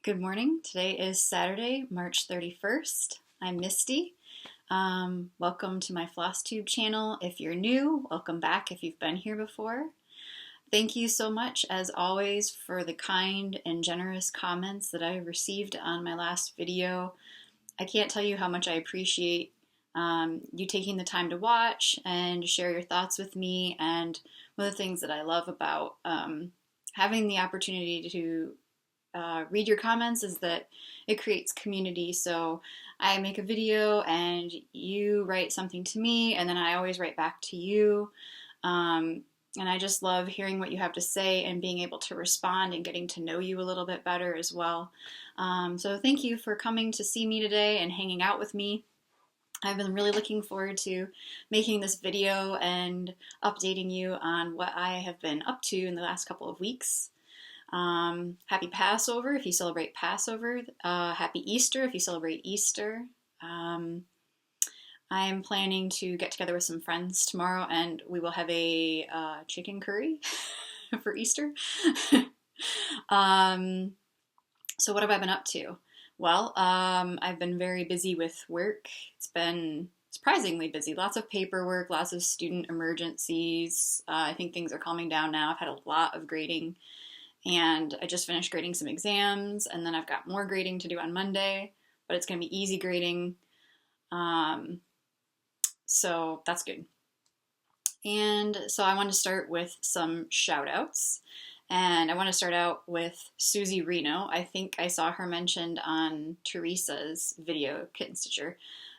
Good morning. Today is Saturday, March 31st. I'm Misty. Welcome to my Flosstube channel. If you're new, welcome back if you've been here before. Thank you so much, as always, for the kind and generous comments that I received on my last video. I can't tell you how much I appreciate you taking the time to watch and share your thoughts with me. And one of the things that I love about having the opportunity to read your comments is that it creates community. So I make a video and you write something to me, and then I always write back to you. And I just love hearing what you have to say and being able to respond and getting to know you a little bit better as well. So thank you for coming to see me today and hanging out with me. I've been really looking forward to making this video and updating you on what I have been up to in the last couple of weeks. Happy Passover if you celebrate Passover. Happy Easter if you celebrate Easter. I'm planning to get together with some friends tomorrow and we will have a chicken curry for Easter. So what have I been up to? Well, I've been very busy with work. It's been surprisingly busy. Lots of paperwork, lots of student emergencies. I think things are calming down now. I've had a lot of grading. And I just finished grading some exams, and then I've got more grading to do on Monday, but it's going to be easy grading. So that's good. And so I want to start with some shout outs. And I want to start out with Susie Reno. I think I saw her mentioned on Teresa's video, Kitten Stitcher.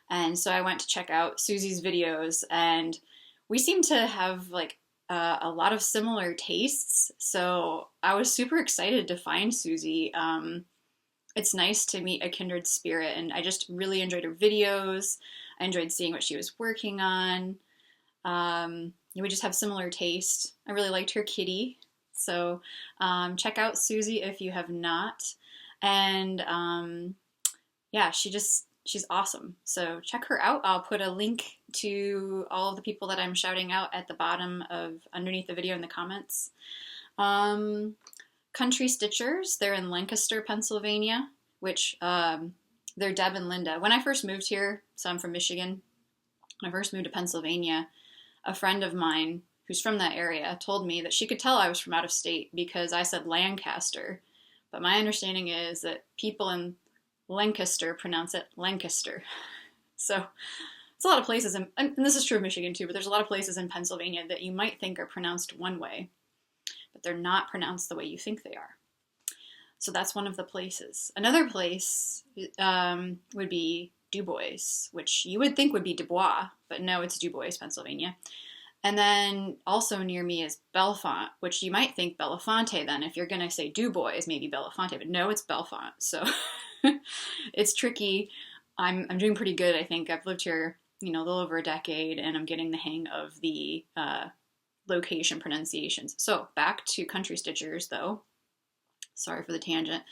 And so I went to check out Susie's videos, and we seem to have like a lot of similar tastes, so I was super excited to find Susie. It's nice to meet a kindred spirit, and I just really enjoyed her videos. I enjoyed seeing what she was working on. We just have similar taste. I really liked her kitty, so check out Susie if you have not. And yeah, she's awesome. So check her out. I'll put a link to all of the people that I'm shouting out at the bottom of underneath the video in the comments. Country Stitchers, they're in Lancaster, Pennsylvania, which they're Deb and Linda. When I first moved here, so I'm from Michigan, when I first moved to Pennsylvania, a friend of mine who's from that area told me that she could tell I was from out of state because I said Lancaster. But my understanding is that people in Lancaster pronounce it Lancaster. So it's a lot of places, and this is true of Michigan too, but there's a lot of places in Pennsylvania that you might think are pronounced one way, but they're not pronounced the way you think they are. So that's one of the places. Another place would be Dubois, which you would think would be Dubois, but no, it's Dubois, Pennsylvania. And then also near me is Bellefonte, which you might think Belafonte then. If you're going to say Dubois, maybe Belafonte, but no, it's Bellefonte. So it's tricky. I'm doing pretty good, I think. I've lived here, a little over a decade, and I'm getting the hang of the location pronunciations. So back to Country Stitchers, though. Sorry for the tangent.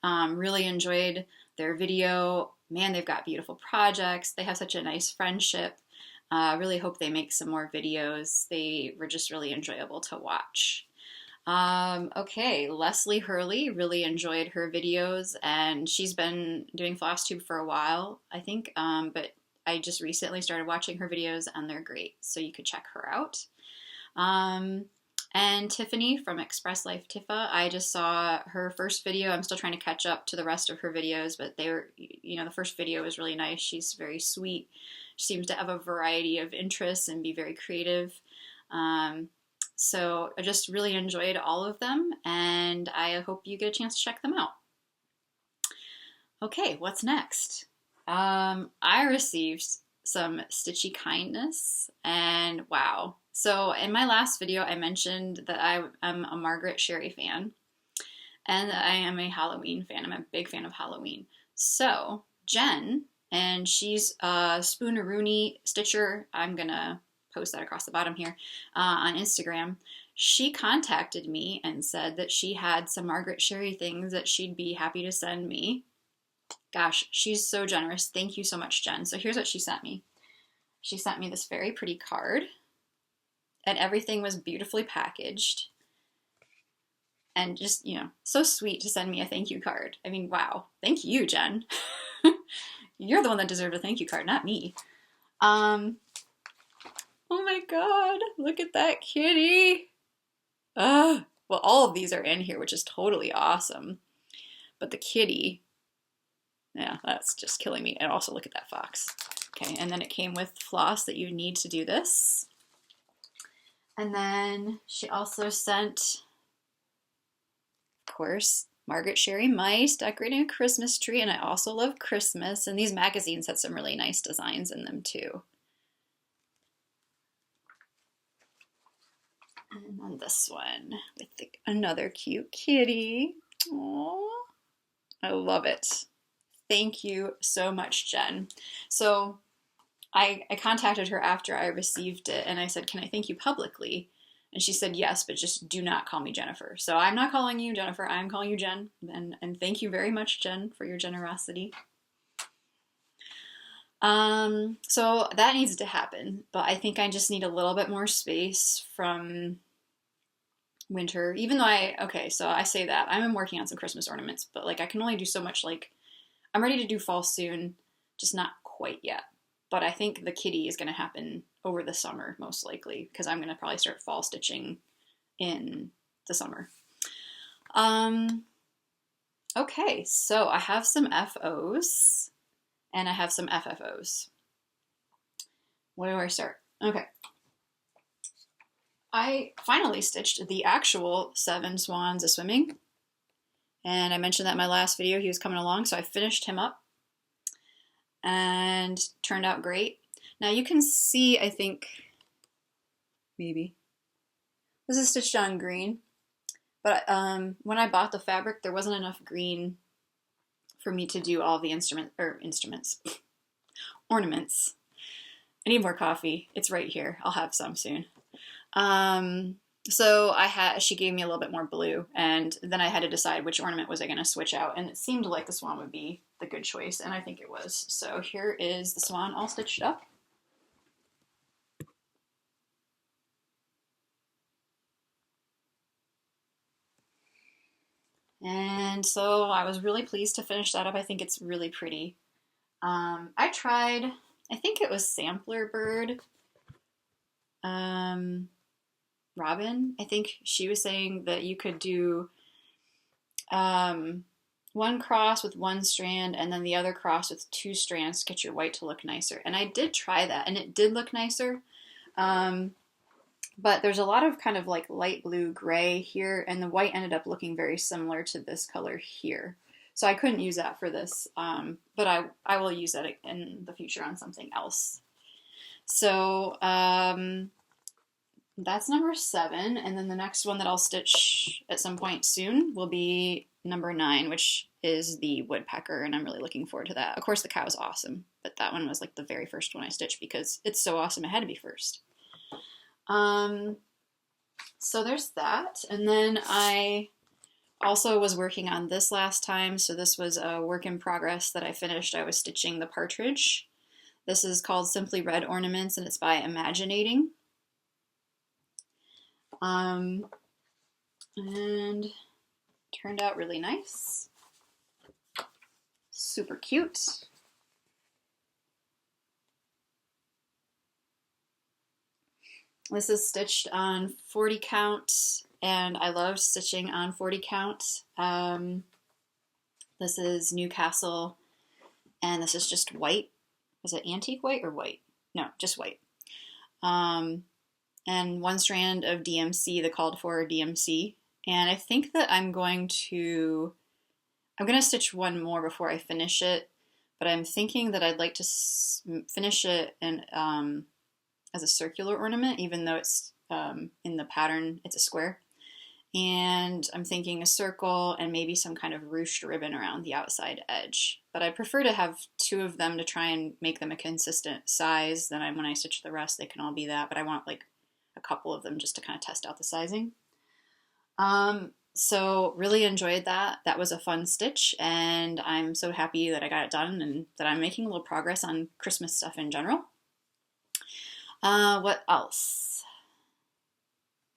Really enjoyed their video. Man, they've got beautiful projects. They have such a nice friendship. Really hope they make some more videos. They were just really enjoyable to watch. Okay, Leslie Hurley, really enjoyed her videos, and she's been doing Flosstube for a while, I think, but I just recently started watching her videos, and they're great, so you could check her out. And Tiffany from Express Life Tiffa, I just saw her first video. I'm still trying to catch up to the rest of her videos, but they were, the first video was really nice. She's very sweet. She seems to have a variety of interests and be very creative. So I just really enjoyed all of them, and I hope you get a chance to check them out. Okay, what's next? I received some stitchy kindness, and wow. So in my last video, I mentioned that I am a Margaret Sherry fan, and that I am a Halloween fan. I'm a big fan of Halloween. So Jen, and she's a Spooneroony Stitcher. I'm going to post that across the bottom here on Instagram. She contacted me and said that she had some Margaret Sherry things that she'd be happy to send me. Gosh, she's so generous. Thank you so much, Jen. So here's what she sent me. She sent me this very pretty card, and everything was beautifully packaged. and just, you know, so sweet to send me a thank you card. I mean, wow. Thank you, Jen. You're the one that deserved a thank you card, not me. Oh my god, look at that kitty. Well, all of these are in here, which is totally awesome. But the kitty, yeah, that's just killing me. And also look at that fox. Okay, and then it came with floss that you need to do this. And then she also sent, of course, Margaret Sherry Mice decorating a Christmas tree, and I also love Christmas, and these magazines had some really nice designs in them too. And on this one with another cute kitty. Aww. I love it. Thank you so much, Jen. So I contacted her after I received it, and I said, can I thank you publicly? And she said, yes, but just do not call me Jennifer. So I'm not calling you Jennifer, I'm calling you Jen. And thank you very much, Jen, for your generosity. So that needs to happen, but I think I just need a little bit more space from winter, even though okay, so I say that. I'm working on some Christmas ornaments, but like I can only do so much. Like I'm ready to do fall soon, just not quite yet. But I think the kitty is going to happen over the summer, most likely, because I'm going to probably start fall stitching in the summer. Okay, so I have some FOs and I have some FFOs. Where do I start? Okay. I finally stitched the actual 7 Swans A-Swimming. And I mentioned that in my last video, he was coming along, so I finished him up. And turned out great. Now you can see, I think, maybe, this is stitched on green. But when I bought the fabric, there wasn't enough green for me to do all the ornaments. I need more coffee. It's right here. I'll have some soon. So she gave me a little bit more blue, and then I had to decide which ornament was I going to switch out, and it seemed like the swan would be the good choice, and I think it was. So here is the swan all stitched up. And so I was really pleased to finish that up. I think it's really pretty. I tried, I think it was Sampler Bird, Robin, I think she was saying that you could do one cross with one strand and then the other cross with 2 strands to get your white to look nicer. And I did try that, and it did look nicer. But there's a lot of kind of like light blue gray here, and the white ended up looking very similar to this color here. So I couldn't use that for this, but I will use that in the future on something else. So that's number 7, and then the next one that I'll stitch at some point soon will be number 9, which is the woodpecker, and I'm really looking forward to that. Of course, the cow is awesome, but that one was like the very first one I stitched because it's so awesome it had to be first. So there's that, and then I also was working on this last time, so this was a work in progress that I finished. I was stitching the partridge. This is called Simply Red Ornaments, and it's by Imaginating. And turned out really nice. Super cute. This is stitched on 40 count, and I love stitching on 40 count. This is Newcastle, and this is just white. Is it antique white or white? No, just white. And 1 strand of DMC, the called for DMC. And I think that I'm going to stitch one more before I finish it, but I'm thinking that I'd like to finish it in, as a circular ornament, even though it's in the pattern, it's a square. And I'm thinking a circle and maybe some kind of ruched ribbon around the outside edge. But I prefer to have 2 of them to try and make them a consistent size. Then when I stitch the rest, they can all be that. But I want like a couple of them just to kind of test out the sizing. So really enjoyed that. That was a fun stitch, and I'm so happy that I got it done and that I'm making a little progress on Christmas stuff in general. What else?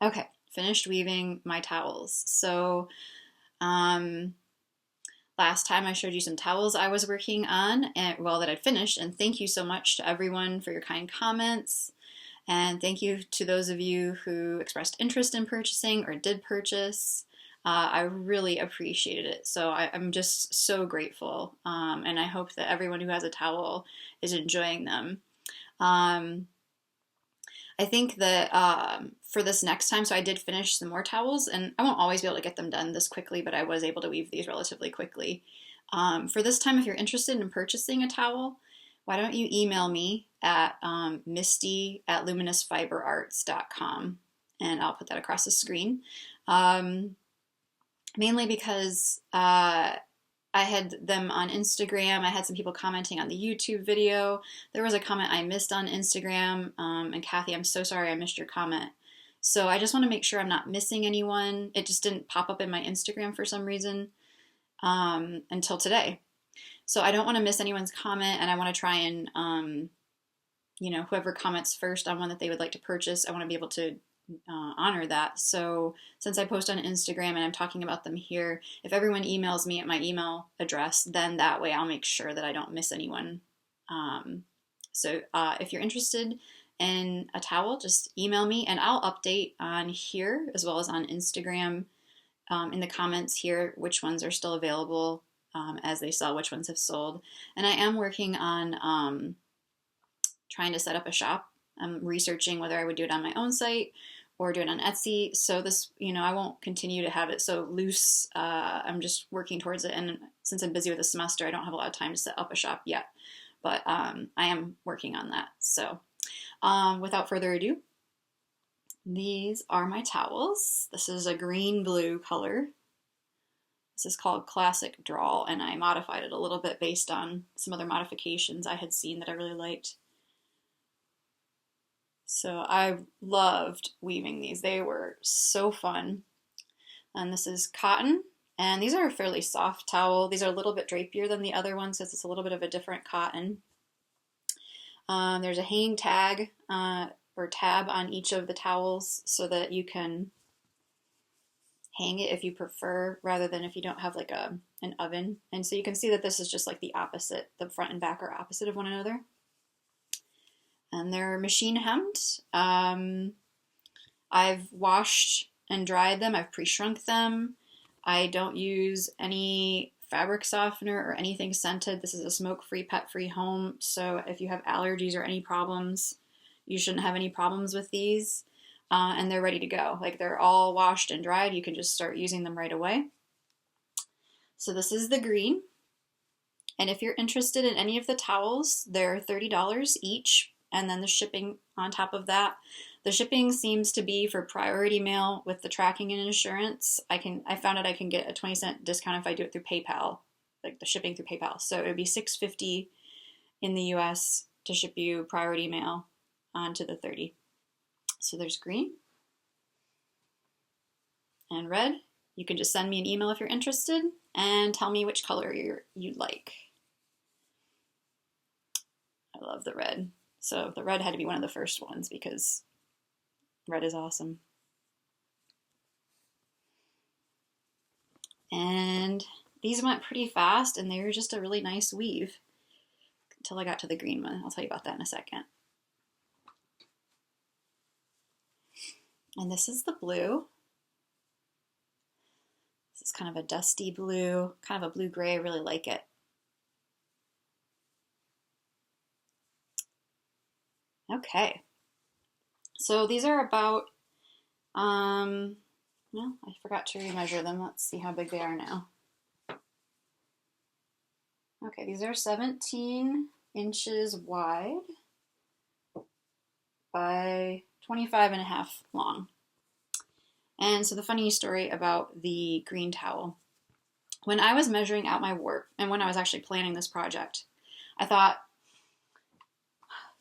Okay, finished weaving my towels. So last time I showed you some towels I was working on, and well, that I'd finished, and thank you so much to everyone for your kind comments. And thank you to those of you who expressed interest in purchasing or did purchase. I really appreciated it. So I'm just so grateful. And I hope that everyone who has a towel is enjoying them. I think that for this next time, so I did finish some more towels, and I won't always be able to get them done this quickly, but I was able to weave these relatively quickly. For this time, if you're interested in purchasing a towel, why don't you email me at misty@luminousfiberarts.com, and I'll put that across the screen. Mainly because I had them on Instagram. I had some people commenting on the YouTube video. There was a comment I missed on Instagram, and Kathy, I'm so sorry I missed your comment. So I just want to make sure I'm not missing anyone. It just didn't pop up in my Instagram for some reason until today. So I don't want to miss anyone's comment, and I want to try and, whoever comments first on one that they would like to purchase, I want to be able to honor that. So since I post on Instagram and I'm talking about them here, if everyone emails me at my email address, then that way I'll make sure that I don't miss anyone. So if you're interested in a towel, just email me, and I'll update on here as well as on Instagram in the comments here which ones are still available as they sell, which ones have sold. And I am working on trying to set up a shop. I'm researching whether I would do it on my own site or do it on Etsy. So this, I won't continue to have it so loose. I'm just working towards it. And since I'm busy with the semester, I don't have a lot of time to set up a shop yet. But I am working on that. So without further ado, these are my towels. This is a green-blue color. This is called Classic Drawl, and I modified it a little bit based on some other modifications I had seen that I really liked. So I loved weaving these. They were so fun. And this is cotton. And these are a fairly soft towel. These are a little bit drapier than the other ones because it's a little bit of a different cotton. There's a hanging tag or tab on each of the towels so that you can hang it if you prefer, rather than if you don't have like an oven. And so you can see that this is just like the opposite. The front and back are opposite of one another. And they're machine hemmed. I've washed and dried them. I've pre-shrunk them. I don't use any fabric softener or anything scented. This is a smoke-free, pet-free home. So if you have allergies or any problems, you shouldn't have any problems with these. And they're ready to go. Like, they're all washed and dried. You can just start using them right away. So this is the green. And if you're interested in any of the towels, they're $30 each. And then the shipping on top of that. The shipping seems to be for priority mail with the tracking and insurance. I found out I can get a 20-cent discount if I do it through PayPal, like the shipping through PayPal. So it would be $6.50 in the US to ship you priority mail onto the 30. So there's green and red. You can just send me an email if you're interested and tell me which color you'd like. I love the red. So the red had to be one of the first ones because red is awesome. And these went pretty fast, and they were just a really nice weave until I got to the green one. I'll tell you about that in a second. And this is the blue. This is kind of a dusty blue, kind of a blue-gray. I really like it. Okay, so these are about, well, I forgot to remeasure them. Let's see how big they are now. Okay, these are 17 inches wide by 25 and a half long. And so the funny story about the green towel, when I was measuring out my warp and when I was actually planning this project, I thought,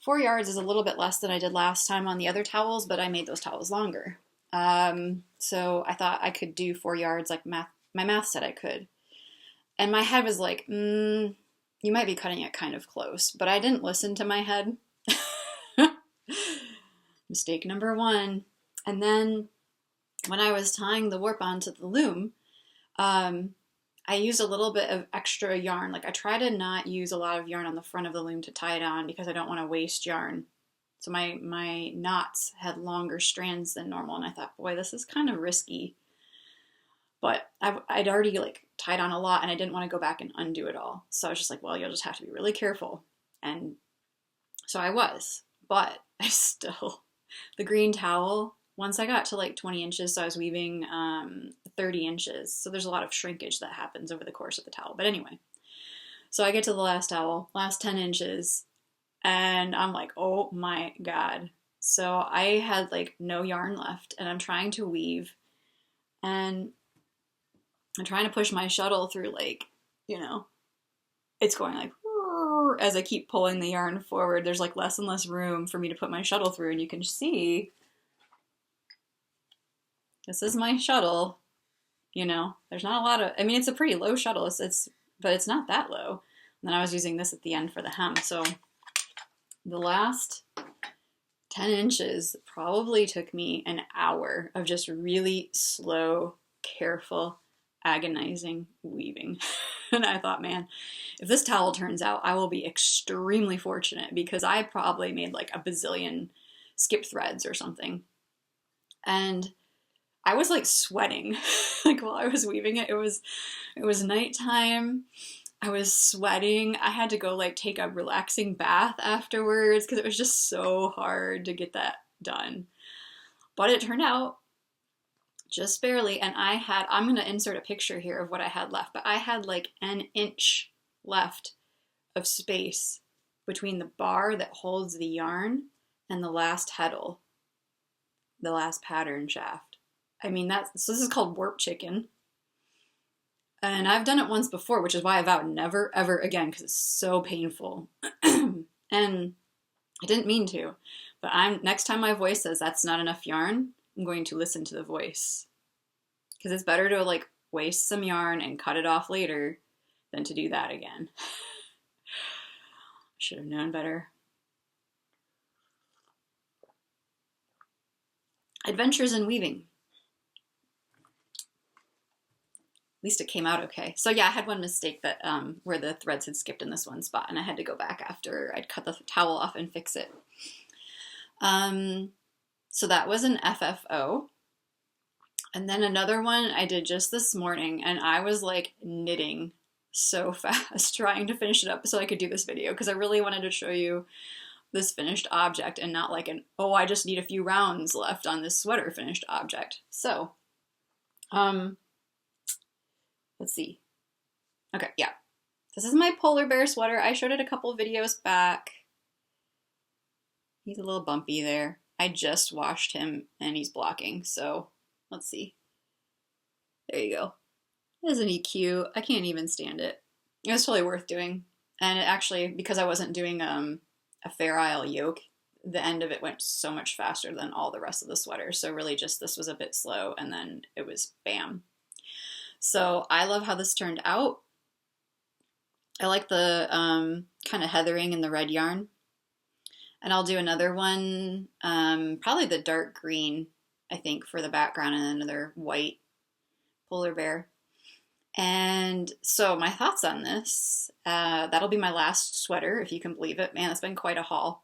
4 yards is a little bit less than I did last time on the other towels, but I made those towels longer. So I thought I could do 4 yards like my math said I could. And my head was like, you might be cutting it kind of close, but I didn't listen to my head. Mistake number one. And then when I was tying the warp onto the loom, I used a little bit of extra yarn. Like I try to not use a lot of yarn on the front of the loom to tie it on because I don't want to waste yarn. So my knots had longer strands than normal, and I thought, boy, this is kind of risky. But I'd already like tied on a lot, and I didn't want to go back and undo it all. So I was just like, well, you'll just have to be really careful. And so I was, but I still, the green towel, once I got to like 20 inches, so I was weaving 30 inches. So there's a lot of shrinkage that happens over the course of the towel. But anyway, so I get to the last towel, last 10 inches, and I'm like, oh my God. So I had like no yarn left, and I'm trying to weave, and I'm trying to push my shuttle through, like, you know, it's going like, as I keep pulling the yarn forward, there's like less and less room for me to put my shuttle through, and you can see, this is my shuttle, you know, there's not a lot of, I mean, it's a pretty low shuttle, but it's not that low. And then I was using this at the end for the hem, so the last 10 inches probably took me an hour of just really slow, careful, agonizing weaving. And I thought, man, if this towel turns out, I will be extremely fortunate, because I probably made like a bazillion skip threads or something. And I was like sweating like while I was weaving it. It was nighttime. I was sweating. I had to go like take a relaxing bath afterwards because it was just so hard to get that done. But it turned out just barely. And I'm going to insert a picture here of what I had left, but I had like an inch left of space between the bar that holds the yarn and the last heddle, the last pattern shaft. I mean, so this is called warp chicken. And I've done it once before, which is why I vowed never, ever again, because it's so painful. And I didn't mean to, but next time my voice says that's not enough yarn, I'm going to listen to the voice. Because it's better to like waste some yarn and cut it off later than to do that again. Should have known better. Adventures in weaving. At least it came out okay. So yeah, I had one mistake that where the threads had skipped in this one spot, and I had to go back after I'd cut the towel off and fix it. So that was an FFO. And then another one I did just this morning, and I was like knitting so fast trying to finish it up so I could do this video, because I really wanted to show you this finished object and not like oh, I just need a few rounds left on this sweater finished object. So, let's see. Okay, yeah. This is my polar bear sweater. I showed it a couple videos back. He's a little bumpy there. I just washed him and he's blocking, so let's see. There you go. Isn't he cute? I can't even stand it. It was totally worth doing. And it actually, because I wasn't doing a Fair Isle yoke, the end of it went so much faster than all the rest of the sweater. So really just this was a bit slow, and then it was bam. So I love how this turned out. I like the kind of heathering in the red yarn. And I'll do another one, probably the dark green, I think, for the background, and another white polar bear. And so my thoughts on this, that'll be my last sweater, if you can believe it. Man, it's been quite a haul.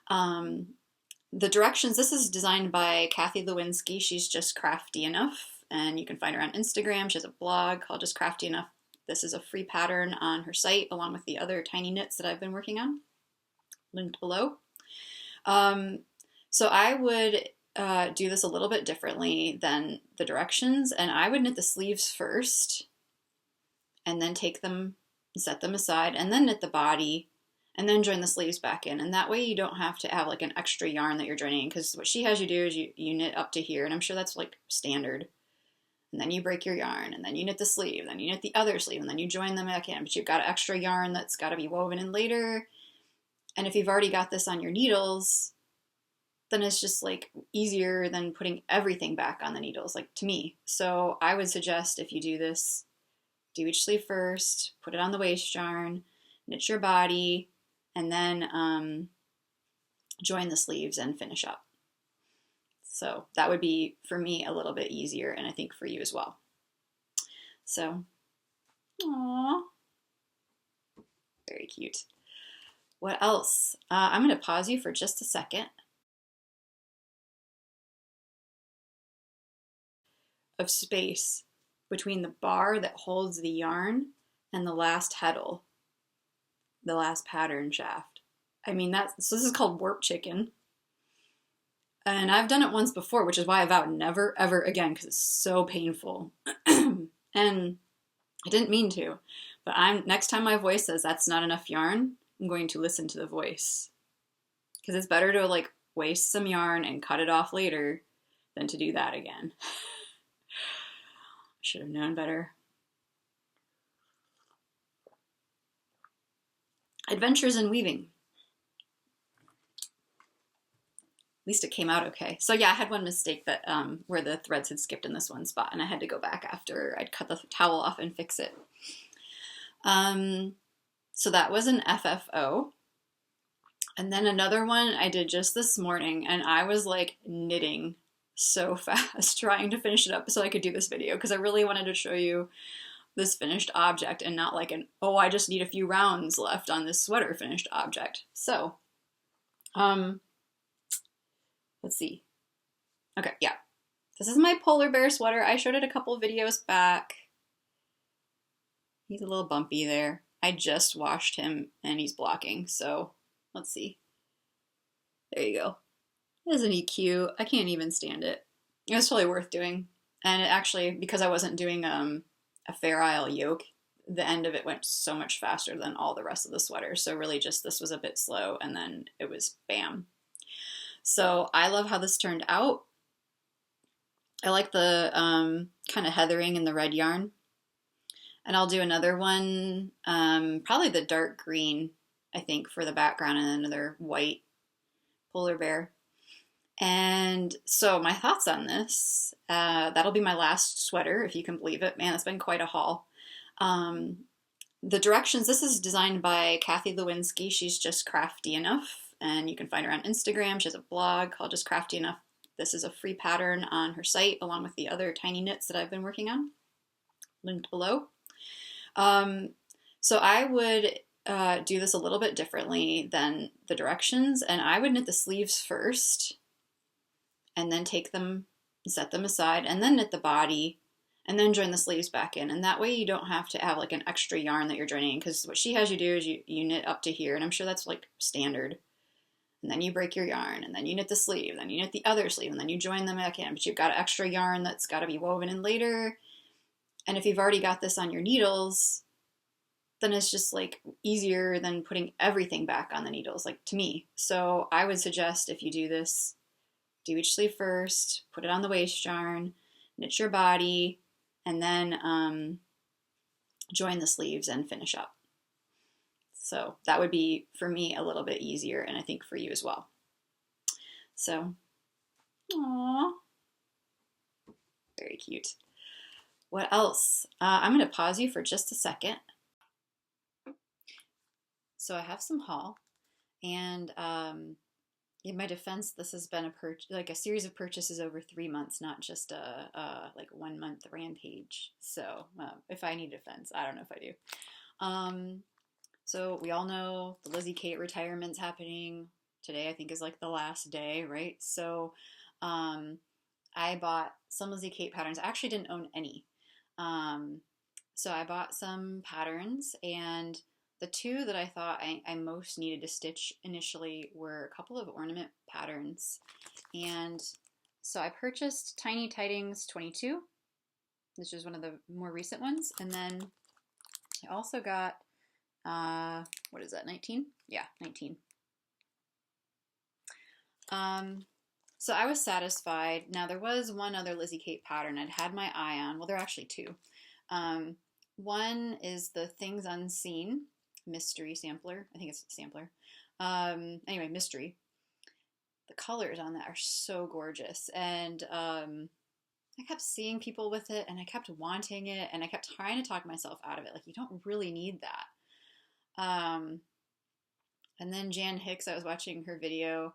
The directions, this is designed by Kathy Lewinsky. She's just crafty enough, and you can find her on Instagram. She has a blog called Just Crafty Enough. This is a free pattern on her site, along with the other tiny knits that I've been working on, linked below. So I would do this a little bit differently than the directions, and I would knit the sleeves first, and then take them, set them aside, and then knit the body, and then join the sleeves back in. And that way you don't have to have like an extra yarn that you're joining, because what she has you do is you knit up to here, and I'm sure that's like standard. And then you break your yarn, and then you knit the sleeve, then you knit the other sleeve, and then you join them back in. But you've got extra yarn that's got to be woven in later. And if you've already got this on your needles, then it's just like easier than putting everything back on the needles, like to me. So I would suggest, if you do this, do each sleeve first, put it on the waist yarn, knit your body, and then join the sleeves and finish up. So that would be, for me, a little bit easier, and I think for you as well. So, aww, very cute. What else? I'm going to pause you for just a second. Of space between the bar that holds the yarn and the last heddle, the last pattern shaft. I mean, so this is called warp chicken. And I've done it once before, which is why I vowed never, ever again, because it's so painful. And I didn't mean to, but next time my voice says that's not enough yarn, I'm going to listen to the voice. Because it's better to like waste some yarn and cut it off later than to do that again. Should have known better. Adventures in weaving. At least it came out okay. So yeah, I had one mistake that where the threads had skipped in this one spot, and I had to go back after I'd cut the towel off and fix it. So that was an FFO. And then another one I did just this morning, and I was like knitting so fast trying to finish it up so I could do this video, because I really wanted to show you this finished object and not like oh, I just need a few rounds left on this sweater finished object. So, let's see. Okay, yeah. This is my polar bear sweater. I showed it a couple videos back. He's a little bumpy there. I just washed him and he's blocking, so let's see. There you go. Isn't he cute? I can't even stand it. It was totally worth doing. And it actually, because I wasn't doing a Fair Isle yoke, the end of it went so much faster than all the rest of the sweater. So really just this was a bit slow, and then it was bam. So I love how this turned out. I like the kind of heathering in the red yarn. And I'll do another one, probably the dark green, I think, for the background, and another white polar bear. And so my thoughts on this, that'll be my last sweater, if you can believe it. Man, it's been quite a haul. The directions, this is designed by Kathy Lewinsky. She's just crafty enough, and you can find her on Instagram. She has a blog called Just Crafty Enough. This is a free pattern on her site, along with the other tiny knits that I've been working on, linked below. So I would do this a little bit differently than the directions, and I would knit the sleeves first, and then take them, set them aside, and then knit the body, and then join the sleeves back in. And that way you don't have to have like an extra yarn that you're joining, because what she has you do is you knit up to here, and I'm sure that's like standard. And then you break your yarn, and then you knit the sleeve, then you knit the other sleeve, and then you join them back in. But you've got extra yarn that's got to be woven in later. And if you've already got this on your needles, then it's just like easier than putting everything back on the needles, like to me. So I would suggest, if you do this, do each sleeve first, put it on the waist yarn, knit your body, and then join the sleeves and finish up. So that would be, for me, a little bit easier, and I think for you as well. So, aww, very cute. What else? I'm going to pause you for just a second. So I have some haul, and in my defense, this has been a series of purchases over 3 months, not just a like 1 month rampage. So if I need defense, I don't know if I do. So we all know the Lizzie Kate retirement's happening today. I think is like the last day, right? So I bought some Lizzie Kate patterns. I actually didn't own any. So I bought some patterns, and the two that I thought I most needed to stitch initially were a couple of ornament patterns. And so I purchased Tiny Tidings 22, which is one of the more recent ones. And then I also got, what is that, 19? Yeah, 19. So I was satisfied. Now there was one other Lizzie Kate pattern I'd had my eye on. Well, there are actually two. One is the Things Unseen mystery sampler. I think it's a sampler. Anyway, mystery. The colors on that are so gorgeous, and I kept seeing people with it, and I kept wanting it, and I kept trying to talk myself out of it. Like, you don't really need that. And then Jan Hicks, I was watching her video,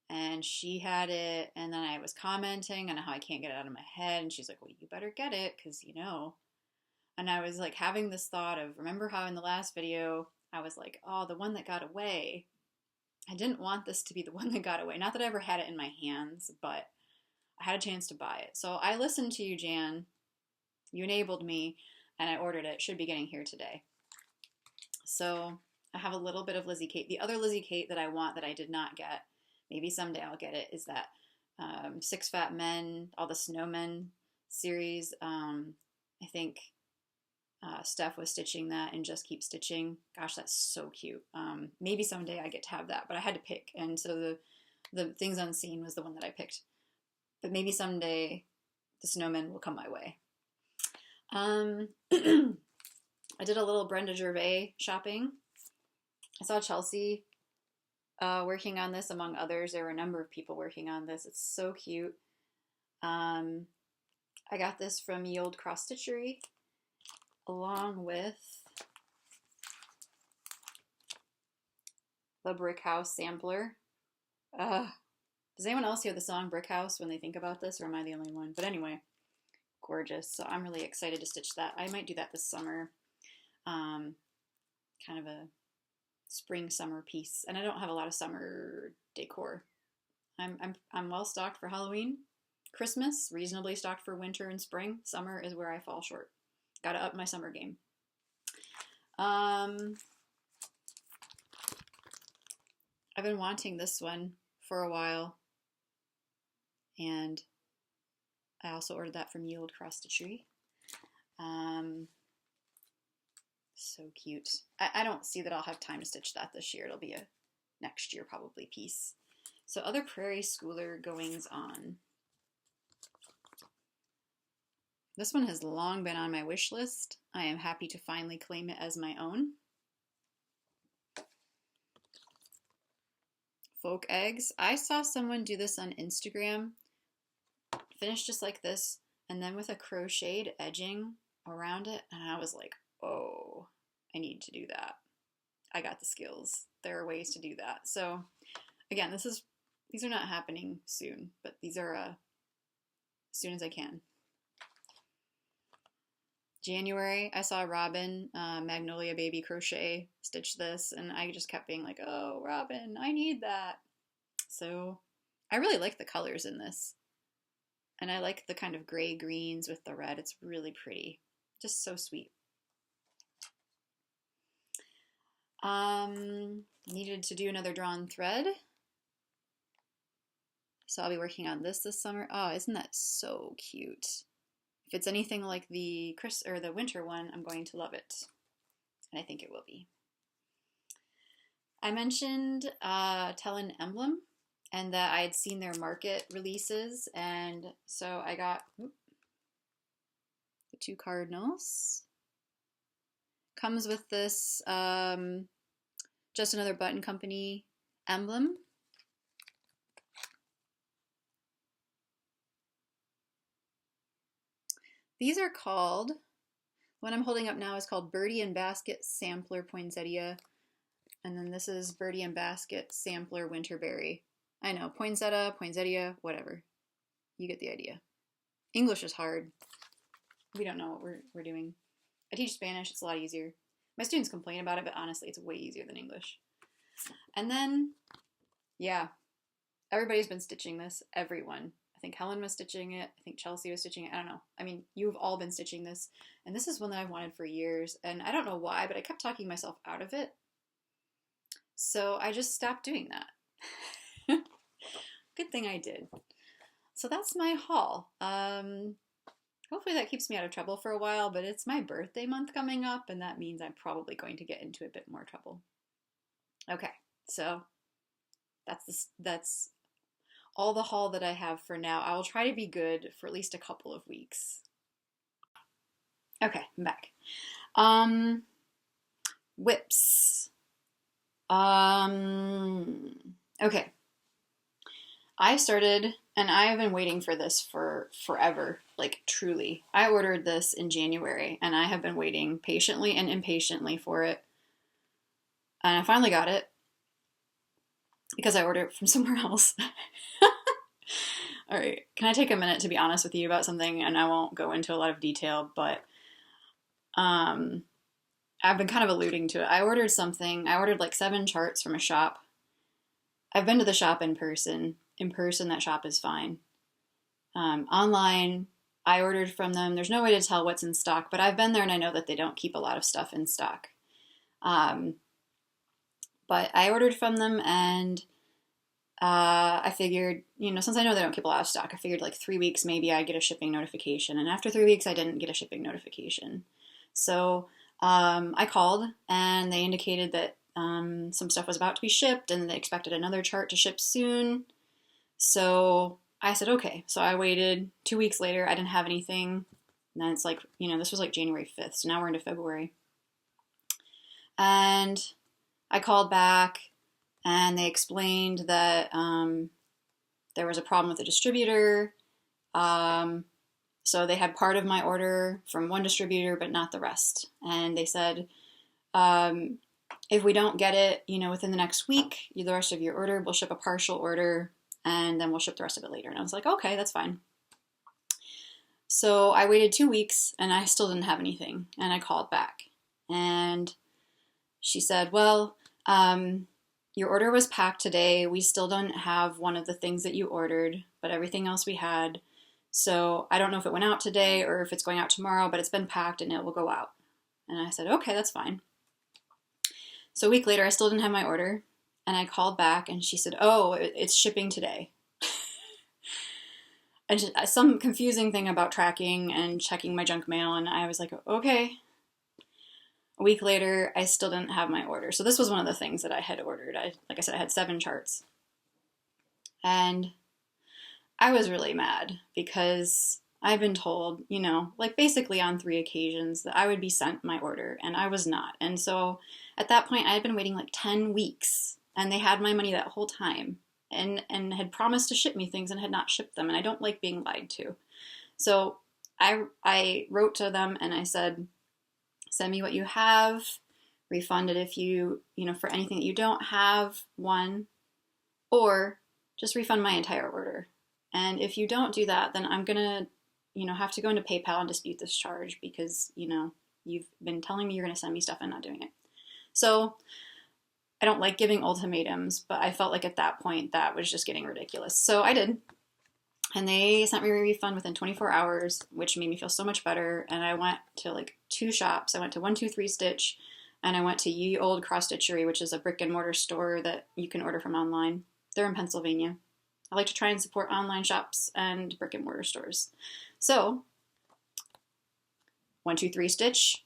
and she had it, and then I was commenting on how I can't get it out of my head, and she's like, well, you better get it, because you know. And I was like having this thought of, remember how in the last video I was like, oh, the one that got away. I didn't want this to be the one that got away. Not that I ever had it in my hands, but I had a chance to buy it. So I listened to you, Jan. You enabled me, and I ordered it. It should be getting here today. So I have a little bit of Lizzie Kate. The other Lizzie Kate that I want that I did not get, maybe someday I'll get it, is that Six Fat Men, all the Snowmen series. I think Steph was stitching that and Just Keep Stitching. Gosh, that's so cute. Maybe someday I get to have that, but I had to pick. And so the Things Unseen was the one that I picked. But maybe someday the Snowmen will come my way. I did a little Brenda Gervais shopping. I saw Chelsea working on this, among others. There were a number of people working on this. It's so cute. I got this from Ye Olde Cross Stitchery, along with the Brick House sampler. Does anyone else hear the song Brick House when they think about this, or am I the only one? But anyway, gorgeous. So I'm really excited to stitch that. I might do that this summer. Kind of a spring summer piece. And I don't have a lot of summer decor. I'm well stocked for Halloween. Christmas, reasonably stocked for winter and spring. Summer is where I fall short. Gotta up my summer game. I've been wanting this one for a while. And I also ordered that from Ye Olde Cross Stitchery. So cute. I don't see that I'll have time to stitch that this year. It'll be a next year probably piece. So other Prairie Schooler goings on. This one has long been on my wish list. I am happy to finally claim it as my own. Folk eggs. I saw someone do this on Instagram. Finished just like this, and then with a crocheted edging around it, and I was like, oh, I need to do that. I got the skills. There are ways to do that. So again, these are not happening soon, but these are as soon as I can. January, I saw Robin, Magnolia Baby Crochet, stitch this, and I just kept being like, oh, Robin, I need that. So I really like the colors in this. And I like the kind of gray greens with the red. It's really pretty. Just so sweet. Needed to do another drawn thread. So I'll be working on this summer. Oh, isn't that so cute? If it's anything like the winter one, I'm going to love it. And I think it will be. I mentioned Tellin Emblem and that I had seen their market releases. And so I got the 2 cardinals. Comes with this Just Another Button Company emblem. These are called, what I'm holding up now is called Birdie and Basket Sampler Poinsettia. And then this is Birdie and Basket Sampler Winterberry. I know, poinsettia, whatever. You get the idea. English is hard. We don't know what we're doing. I teach Spanish, it's a lot easier. My students complain about it, but honestly, it's way easier than English. And then, yeah, everybody's been stitching this, everyone. I think Helen was stitching it. I think Chelsea was stitching it. I don't know. I mean, you've all been stitching this. And this is one that I've wanted for years. And I don't know why, but I kept talking myself out of it. So I just stopped doing that. Good thing I did. So that's my haul. Hopefully that keeps me out of trouble for a while, but it's my birthday month coming up, and that means I'm probably going to get into a bit more trouble. Okay, so that's all the haul that I have for now. I will try to be good for at least a couple of weeks. Okay, I'm back. Whips. Okay. I started, and I have been waiting for this for forever, like truly. I ordered this in January, and I have been waiting patiently and impatiently for it. And I finally got it. because I ordered it from somewhere else. All right, can I take a minute to be honest with you about something? And I won't go into a lot of detail, but I've been kind of alluding to it. I ordered something. I ordered like 7 charts from a shop. I've been to the shop in person. In person, that shop is fine. Online, I ordered from them. There's no way to tell what's in stock, but I've been there and I know that they don't keep a lot of stuff in stock. But I ordered from them, and I figured, since I know they don't keep a lot of stock, I figured like 3 weeks maybe I'd get a shipping notification. And after 3 weeks, I didn't get a shipping notification. So I called, and they indicated that some stuff was about to be shipped, and they expected another chart to ship soon. So I said, okay. So I waited. 2 weeks later, I didn't have anything. And then it's like, this was like January 5th. So now we're into February. And I called back, and they explained that there was a problem with the distributor. So they had part of my order from one distributor, but not the rest. And they said, if we don't get it, within the next week, the rest of your order, we'll ship a partial order, and then we'll ship the rest of it later. And I was like, okay, that's fine. So I waited 2 weeks, and I still didn't have anything. And I called back, and she said, well, your order was packed today. We still don't have one of the things that you ordered, but everything else we had. So I don't know if it went out today or if it's going out tomorrow, but it's been packed and it will go out. And I said, okay, that's fine. So a week later, I still didn't have my order. And I called back, and she said, oh, it's shipping today. And some confusing thing about tracking and checking my junk mail. And I was like, okay. A week later, I still didn't have my order. So this was one of the things that I had ordered. Like I said, I had 7 charts. And I was really mad because I've been told, like basically on 3 occasions that I would be sent my order, and I was not. And so at that point, I had been waiting like 10 weeks, and they had my money that whole time and had promised to ship me things and had not shipped them. And I don't like being lied to. So I wrote to them, and I said, send me what you have, refund it if you, for anything that you don't have, one, or just refund my entire order. And if you don't do that, then I'm going to, have to go into PayPal and dispute this charge because, you've been telling me you're going to send me stuff and not doing it. So I don't like giving ultimatums, but I felt like at that point that was just getting ridiculous. So I did. And they sent me a refund within 24 hours, which made me feel so much better. And I went to like 2 shops. I went to 123 Stitch, and I went to Ye Old Cross Stitchery, which is a brick and mortar store that you can order from online. They're in Pennsylvania. I like to try and support online shops and brick and mortar stores. So 123 Stitch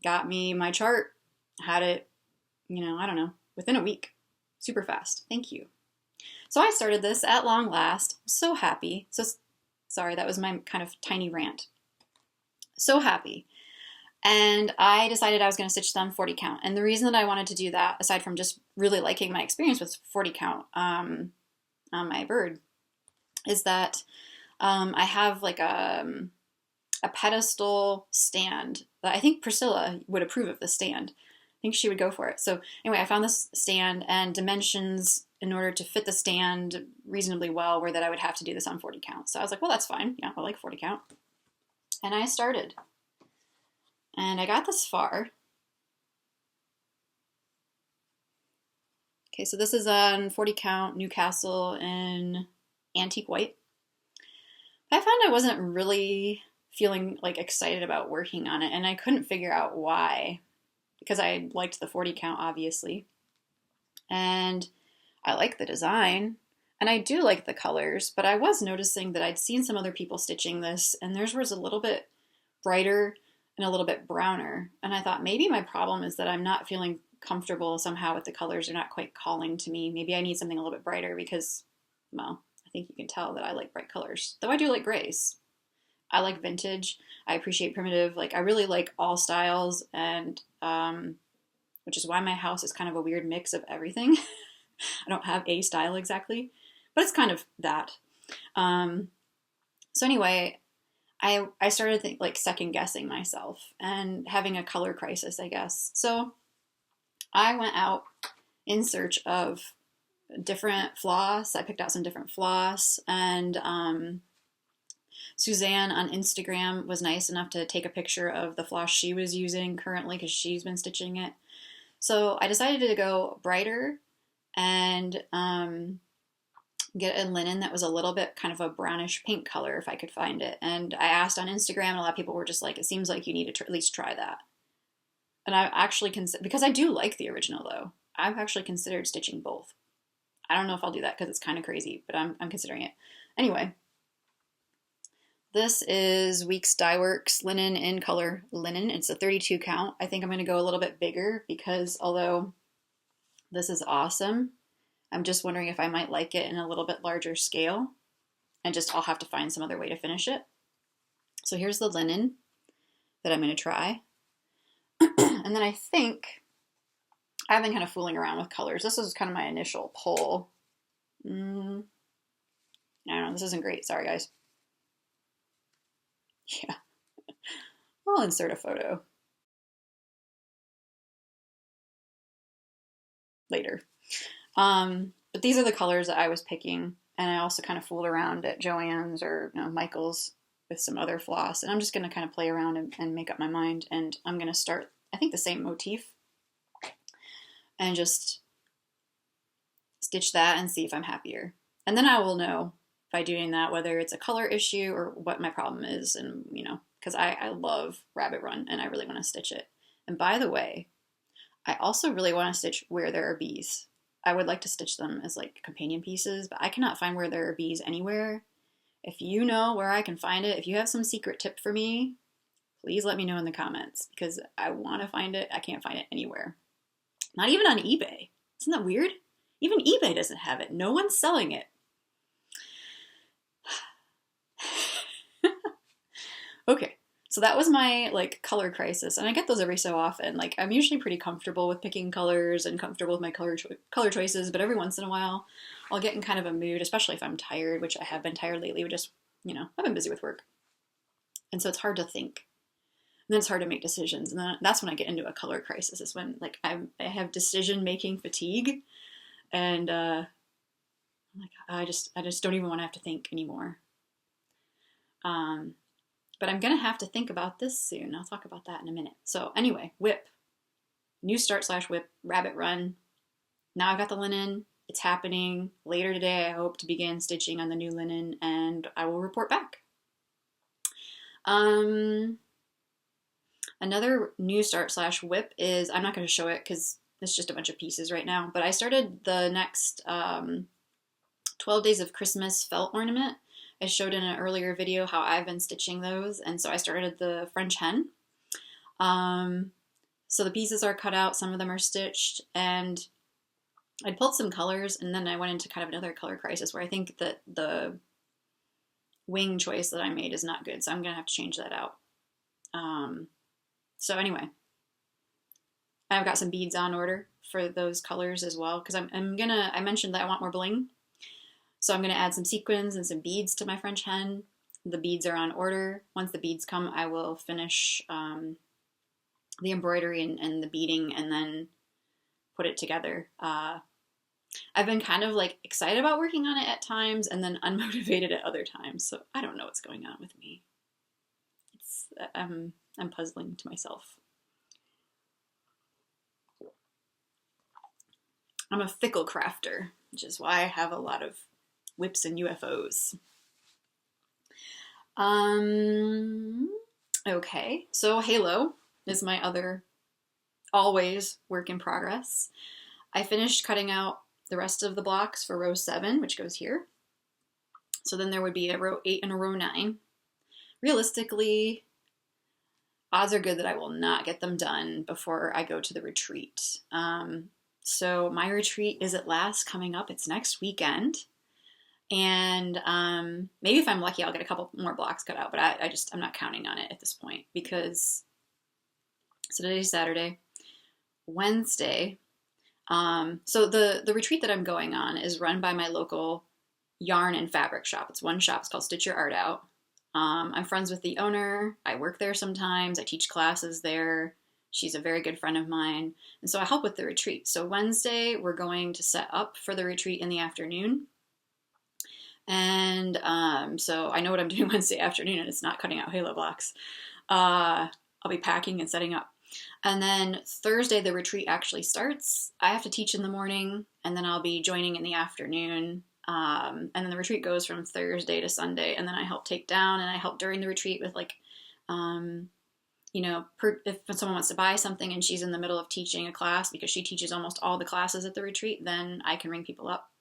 got me my chart, had it, I don't know, within a week. Super fast. Thank you. So I started this at long last. So happy. So sorry, that was my kind of tiny rant. So happy. And I decided I was going to stitch them 40 count. And the reason that I wanted to do that, aside from just really liking my experience with 40 count on my bird, is that I have like a pedestal stand that I think Priscilla would approve of the stand. I think she would go for it. So anyway, I found this stand, and dimensions in order to fit the stand reasonably well were that I would have to do this on 40 count. So I was like, well, that's fine. Yeah, I like 40 count. And I started. And I got this far. Okay, so this is on 40 count Newcastle in antique white. I found I wasn't really feeling like excited about working on it, and I couldn't figure out why, because I liked the 40 count, obviously. And I like the design, and I do like the colors, but I was noticing that I'd seen some other people stitching this, and theirs was a little bit brighter and a little bit browner. And I thought maybe my problem is that I'm not feeling comfortable somehow with the colors. They're not quite calling to me. Maybe I need something a little bit brighter because, well, I think you can tell that I like bright colors. Though I do like grays. I like vintage. I appreciate primitive. Like, I really like all styles, and which is why my house is kind of a weird mix of everything. I don't have a style exactly, but it's kind of that. So anyway, I started second guessing myself and having a color crisis, I guess. So I went out in search of different floss. I picked out some different floss, and Suzanne on Instagram was nice enough to take a picture of the floss she was using currently because she's been stitching it. So I decided to go brighter and get a linen that was a little bit kind of a brownish pink color if I could find it. And I asked on Instagram, and a lot of people were just like, it seems like you need to at least try that. And I actually because I do like the original though, I've actually considered stitching both. I don't know if I'll do that because it's kind of crazy, but I'm considering it. Anyway, this is Weeks Dye Works linen in color linen. It's a 32 count. I think I'm going to go a little bit bigger because although this is awesome, I'm just wondering if I might like it in a little bit larger scale, and just I'll have to find some other way to finish it. So here's the linen that I'm going to try. And then I think I've been kind of fooling around with colors. This is kind of my initial pull. I don't know. This isn't great. Sorry, guys. Yeah. I'll insert a photo later. But these are the colors that I was picking, and I also kind of fooled around at Joann's or Michael's with some other floss, and I'm just going to kind of play around and make up my mind, and I'm going to start, I think, the same motif and just stitch that and see if I'm happier. And then I will know by doing that whether it's a color issue or what my problem is, and because I love Rabbit Run and I really want to stitch it. And by the way, I also really want to stitch Where There Are Bees. I would like to stitch them as like companion pieces, but I cannot find Where There Are Bees anywhere. If you know where I can find it, if you have some secret tip for me, please let me know in the comments because I want to find it. I can't find it anywhere. Not even on eBay. Isn't that weird? Even eBay doesn't have it. No one's selling it. Okay. So that was my like color crisis, and I get those every so often. Like I'm usually pretty comfortable with picking colors and comfortable with my color choices, but every once in a while I'll get in kind of a mood, especially if I'm tired, which I have been tired lately. But just I've been busy with work, and so it's hard to think, and then it's hard to make decisions, and then that's when I get into a color crisis. Is when like I have decision making fatigue, and I'm like I just don't even want to have to think anymore. But I'm going to have to think about this soon. I'll talk about that in a minute. So anyway, whip. New start / whip, Rabbit Run. Now I've got the linen. It's happening. Later today, I hope to begin stitching on the new linen, and I will report back. Another new start / whip is, I'm not going to show it because it's just a bunch of pieces right now, but I started the next 12 Days of Christmas felt ornament. I showed in an earlier video how I've been stitching those, and so I started the French hen. So the pieces are cut out, some of them are stitched, and I pulled some colors, and then I went into kind of another color crisis where I think that the wing choice that I made is not good, so I'm going to have to change that out. So anyway, I've got some beads on order for those colors as well, because I mentioned that I want more bling. So I'm going to add some sequins and some beads to my French hen. The beads are on order. Once the beads come, I will finish the embroidery and the beading and then put it together. I've been kind of like excited about working on it at times and then unmotivated at other times. So I don't know what's going on with me. I'm puzzling to myself. I'm a fickle crafter, which is why I have a lot of whips and UFOs. Okay, so Halo is my other always work in progress. I finished cutting out the rest of the blocks for row 7, which goes here. So then there would be a row 8 and a row 9. Realistically, odds are good that I will not get them done before I go to the retreat. So my retreat is at last coming up. It's next weekend. And maybe if I'm lucky, I'll get a couple more blocks cut out, but I'm not counting on it at this point because so today's Saturday, Wednesday. So the retreat that I'm going on is run by my local yarn and fabric shop. It's one shop. It's called Stitch Your Art Out. I'm friends with the owner. I work there sometimes. I teach classes there. She's a very good friend of mine. And so I help with the retreat. So Wednesday, we're going to set up for the retreat in the afternoon. And so I know what I'm doing Wednesday afternoon, and it's not cutting out Halo blocks. I'll be packing and setting up. And then Thursday, the retreat actually starts. I have to teach in the morning, and then I'll be joining in the afternoon. And then the retreat goes from Thursday to Sunday, and then I help take down, and I help during the retreat with like, if someone wants to buy something and she's in the middle of teaching a class, because she teaches almost all the classes at the retreat, then I can ring people up.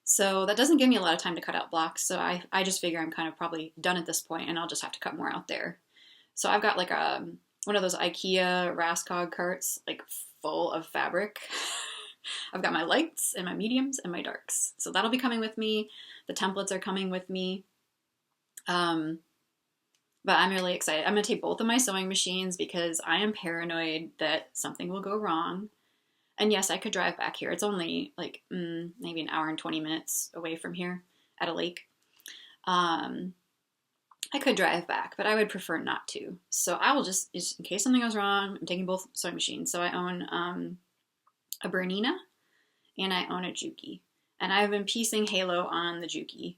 So that doesn't give me a lot of time to cut out blocks. So I just figure I'm kind of probably done at this point, and I'll just have to cut more out there. So I've got like one of those IKEA Raskog carts, like full of fabric. I've got my lights and my mediums and my darks. So that'll be coming with me. The templates are coming with me. But I'm really excited. I'm going to take both of my sewing machines because I am paranoid that something will go wrong. And yes, I could drive back here. It's only like maybe an hour and 20 minutes away from here at a lake. I could drive back, but I would prefer not to. So I will just in case something goes wrong, I'm taking both sewing machines. So I own a Bernina and I own a Juki. And I've been piecing Halo on the Juki.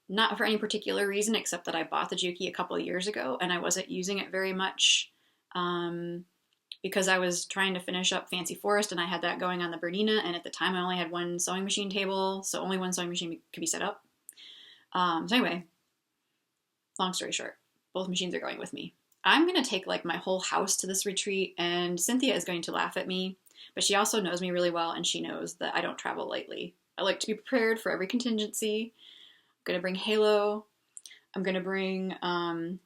Not for any particular reason, except that I bought the Juki a couple of years ago and I wasn't using it very much because I was trying to finish up Fancy Forest and I had that going on the Bernina, and at the time I only had one sewing machine table, so only one sewing machine could be set up. So anyway, long story short, both machines are going with me. I'm going to take like my whole house to this retreat, and Cynthia is going to laugh at me, but she also knows me really well and she knows that I don't travel lightly. I like to be prepared for every contingency. I'm going to bring Halo. I'm going to bring a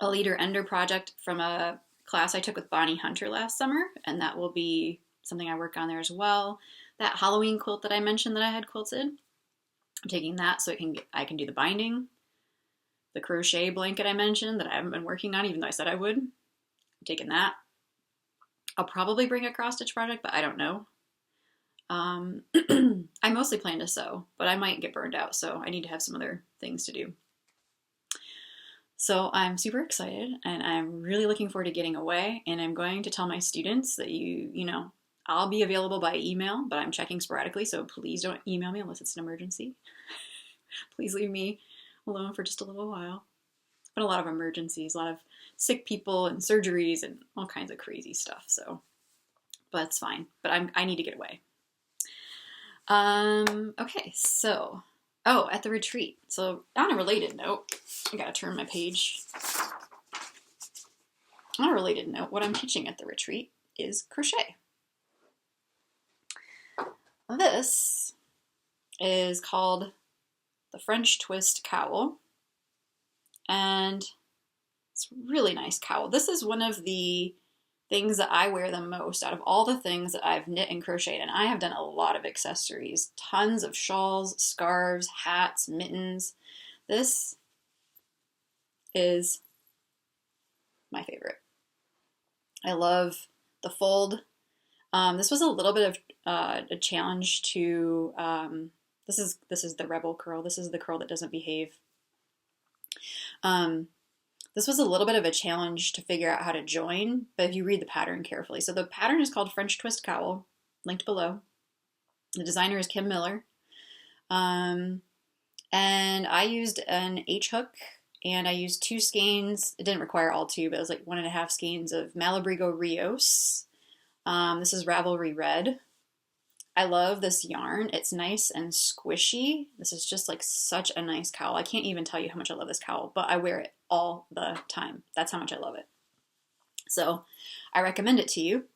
leader ender project from a class I took with Bonnie Hunter last summer, and that will be something I work on there as well. That Halloween quilt that I mentioned that I had quilted, I'm taking that so I can do the binding. The crochet blanket I mentioned that I haven't been working on, even though I said I would, I'm taking that. I'll probably bring a cross stitch project, but I don't know. I mostly plan to sew, but I might get burned out, so I need to have some other things to do. So I'm super excited, and I'm really looking forward to getting away, and I'm going to tell my students that I'll be available by email, but I'm checking sporadically, so please don't email me unless it's an emergency. Please leave me alone for just a little while. But a lot of emergencies, a lot of sick people and surgeries and all kinds of crazy stuff, but it's fine. But I need to get away. Okay, so... Oh, at the retreat. So on a related note, I gotta turn my page. On a related note, what I'm teaching at the retreat is crochet. This is called the French Twist Cowl, and it's a really nice cowl. This is one of the things that I wear the most out of all the things that I've knit and crocheted, and I have done a lot of accessories, tons of shawls, scarves, hats, mittens. This is my favorite. I love the fold. This was a little bit of a challenge to, this is the rebel curl. This is the curl that doesn't behave. This was a little bit of a challenge to figure out how to join, but if you read the pattern carefully. So the pattern is called French Twist Cowl, linked below. The designer is Kim Miller. And I used an H hook, and I used 2 skeins. It didn't require all 2, but it was like 1.5 skeins of Malabrigo Rios. This is Ravelry Red. I love this yarn. It's nice and squishy. This is just like such a nice cowl. I can't even tell you how much I love this cowl, but I wear it all the time. That's how much I love it. So I recommend it to you.